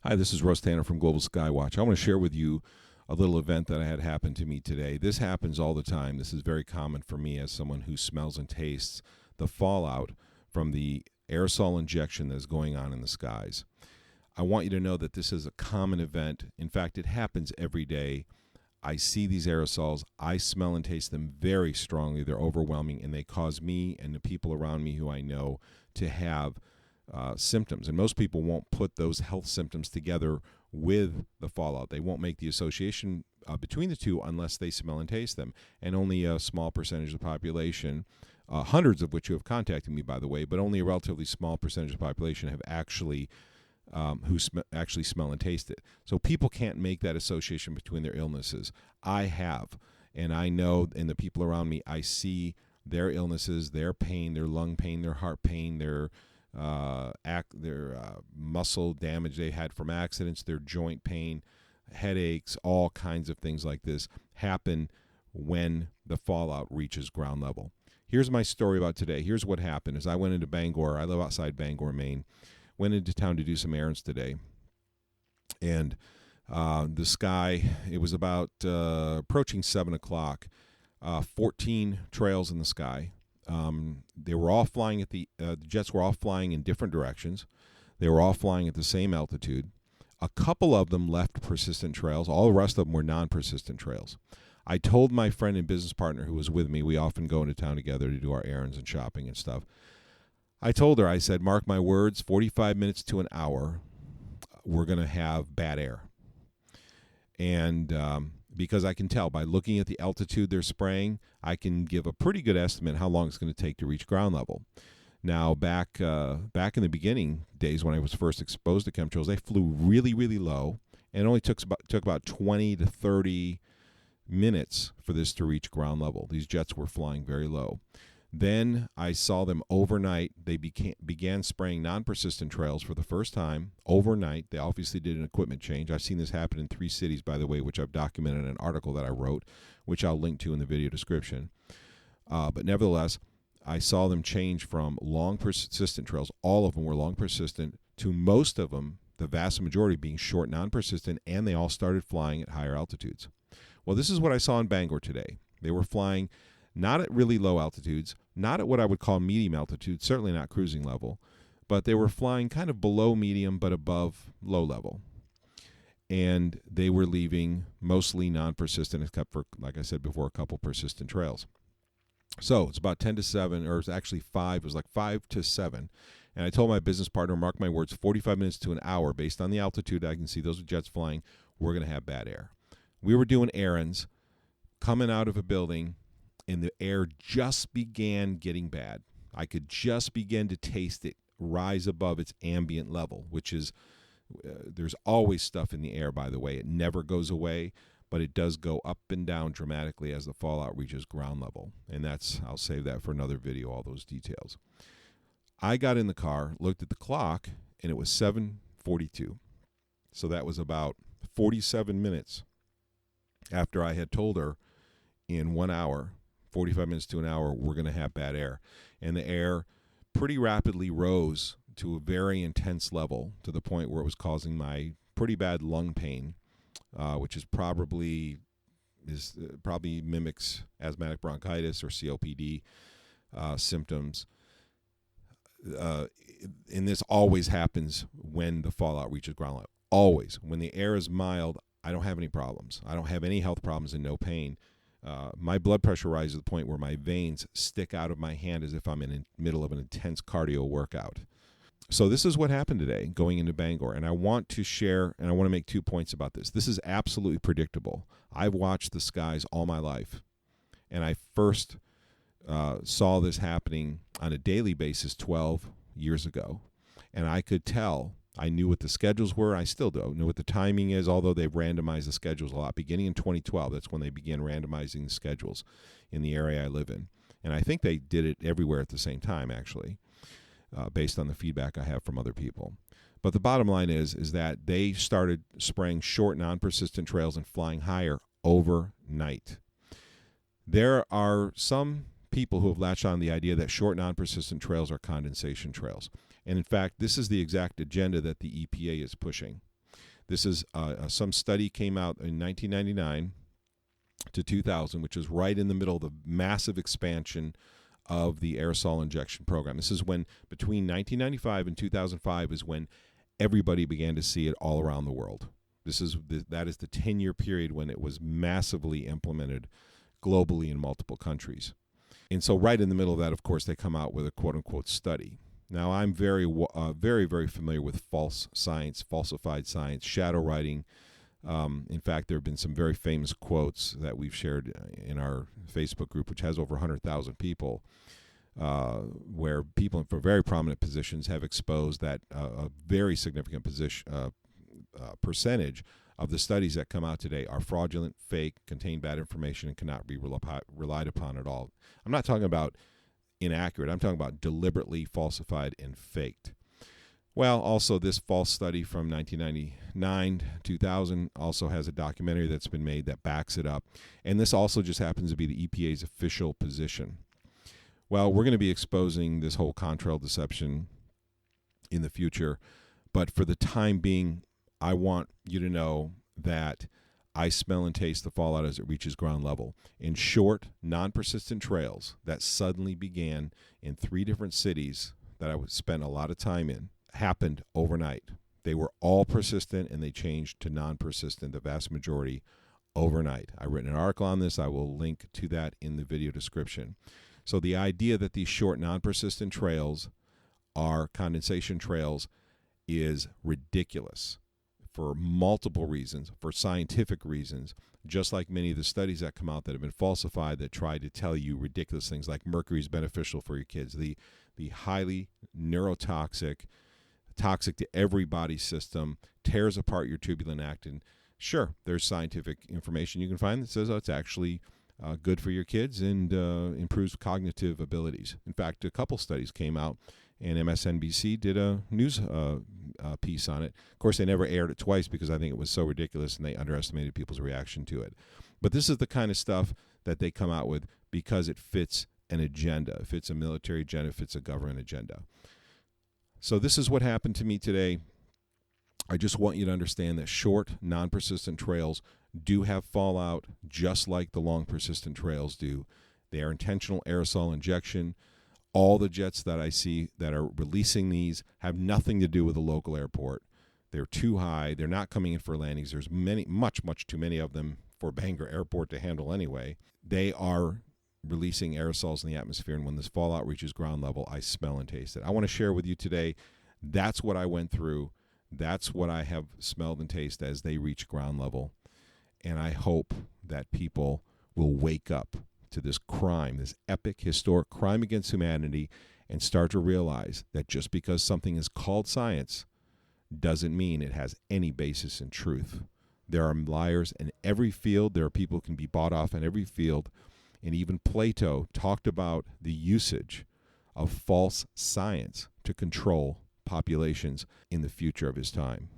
Hi, this is Russ Tanner from Global Skywatch. I want to share with you a little event that I had happen to me today. This happens all the time. This is very common for me as someone who smells and tastes the fallout from the aerosol injection that is going on in the skies. I want you to know that this is a common event. In fact, it happens every day. I see these aerosols. I smell and taste them very strongly. They're overwhelming, and they cause me and the people around me who I know to have symptoms. And most people won't put those health symptoms together with the fallout. They won't make the association between the two unless they smell and taste them. And only a small percentage of the population, hundreds of which who have contacted me, by the way, but only a relatively small percentage of the population have actually actually smell and taste it. So people can't make that association between their illnesses. I have, and I know, and the people around me, I see their illnesses, their pain, their lung pain, their heart pain, their muscle damage they had from accidents, their joint pain, headaches, all kinds of things like this happen when the fallout reaches ground level. Here's my story about today. Here's what happened. As I went into Bangor, I live outside Bangor, Maine, went into town to do some errands today, and the sky, it was about approaching 7 o'clock, 14 trails in the sky. They were all flying at the jets were all flying in different directions. They were all flying at the same altitude. A couple of them left persistent trails. All the rest of them were non-persistent trails. I told my friend and business partner who was with me, we often go into town together to do our errands and shopping and stuff. I told her, I said, mark my words, 45 minutes to an hour, we're going to have bad air. And because I can tell by looking at the altitude they're spraying, I can give a pretty good estimate how long it's going to take to reach ground level. Now, back in the beginning days when I was first exposed to chemtrails, they flew really, really low, and it only took about 20 to 30 minutes for this to reach ground level. These jets were flying very low. Then I saw them overnight. They began spraying non-persistent trails for the first time overnight. They obviously did an equipment change. I've seen this happen in 3 cities, by the way, which I've documented in an article that I wrote, which I'll link to in the video description. But nevertheless, I saw them change from long persistent trails, all of them were long persistent, to most of them, the vast majority, being short non-persistent, and they all started flying at higher altitudes. Well, this is what I saw in Bangor today. They were flying not at really low altitudes, not at what I would call medium altitude, certainly not cruising level, but they were flying kind of below medium but above low level. And they were leaving mostly non-persistent, except for, like I said before, a couple persistent trails. So it's about 10 to 7, or it's actually 5. It was like 5 to 7. And I told my business partner, mark my words, 45 minutes to an hour, based on the altitude I can see those jets flying, we're going to have bad air. We were doing errands, coming out of a building, and the air just began getting bad. I could just begin to taste it rise above its ambient level, which is, there's always stuff in the air, by the way. It never goes away, but it does go up and down dramatically as the fallout reaches ground level. And that's, I'll save that for another video, all those details. I got in the car, looked at the clock, and it was 7:42. So that was about 47 minutes after I had told her in 1 hour, 45 minutes to an hour, we're going to have bad air. And the air pretty rapidly rose to a very intense level, to the point where it was causing my pretty bad lung pain, which probably mimics asthmatic bronchitis or COPD symptoms. And this always happens when the fallout reaches ground level. Always. When the air is mild, I don't have any problems. I don't have any health problems and no pain. My blood pressure rises to the point where my veins stick out of my hand as if I'm in the middle of an intense cardio workout. So this is what happened today going into Bangor. And I want to share, and I want to make 2 points about this. This is absolutely predictable. I've watched the skies all my life. And I first saw this happening on a daily basis 12 years ago. And I could tell. I knew what the schedules were. I still don't know what the timing is, although they've randomized the schedules a lot. Beginning in 2012, that's when they began randomizing the schedules in the area I live in. And I think they did it everywhere at the same time, actually, based on the feedback I have from other people. But the bottom line is that they started spraying short, non-persistent trails and flying higher overnight. There are some people who have latched on the idea that short, non-persistent trails are condensation trails. And in fact, this is the exact agenda that the EPA is pushing. This is some study came out in 1999 to 2000, which is right in the middle of the massive expansion of the aerosol injection program. This is when, between 1995 and 2005, is when everybody began to see it all around the world. That is the 10-year period when it was massively implemented globally in multiple countries. And so right in the middle of that, of course, they come out with a quote-unquote study. Now, I'm very, very familiar with false science, falsified science, shadow writing. In fact, there have been some very famous quotes that we've shared in our Facebook group, which has over 100,000 people, where people for very prominent positions have exposed that a very significant percentage of the studies that come out today are fraudulent, fake, contain bad information, and cannot be relied upon at all. I'm not talking about inaccurate. I'm talking about deliberately falsified and faked. Well, also this false study from 1999, 2000 also has a documentary that's been made that backs it up. And this also just happens to be the EPA's official position. Well, we're going to be exposing this whole contrail deception in the future. But for the time being, I want you to know that I smell and taste the fallout as it reaches ground level. In short, non-persistent trails that suddenly began in 3 different cities that I would spend a lot of time in happened overnight. They were all persistent, and they changed to non-persistent, the vast majority, overnight. I've written an article on this. I will link to that in the video description. So the idea that these short non-persistent trails are condensation trails is ridiculous for multiple reasons, for scientific reasons, just like many of the studies that come out that have been falsified that try to tell you ridiculous things like mercury is beneficial for your kids, the highly neurotoxic, toxic to every body system, tears apart your tubular actin. Sure, there's scientific information you can find that says, oh, it's actually good for your kids and improves cognitive abilities. In fact, a couple studies came out, and MSNBC did a news piece on it. Of course, they never aired it twice because I think it was so ridiculous and they underestimated people's reaction to it. But this is the kind of stuff that they come out with because it fits an agenda. It fits a military agenda, it fits a government agenda. So this is what happened to me today. I just want you to understand that short, non-persistent trails do have fallout just like the long, persistent trails do. They are intentional aerosol injection. All the jets that I see that are releasing these have nothing to do with the local airport. They're too high. They're not coming in for landings. There's much too many of them for Bangor Airport to handle anyway. They are releasing aerosols in the atmosphere, and when this fallout reaches ground level, I smell and taste it. I want to share with you today, that's what I went through. That's what I have smelled and tasted as they reach ground level. And I hope that people will wake up to this crime, this epic, historic crime against humanity, and start to realize that just because something is called science doesn't mean it has any basis in truth. There are liars in every field. There are people who can be bought off in every field. And even Plato talked about the usage of false science to control populations in the future of his time.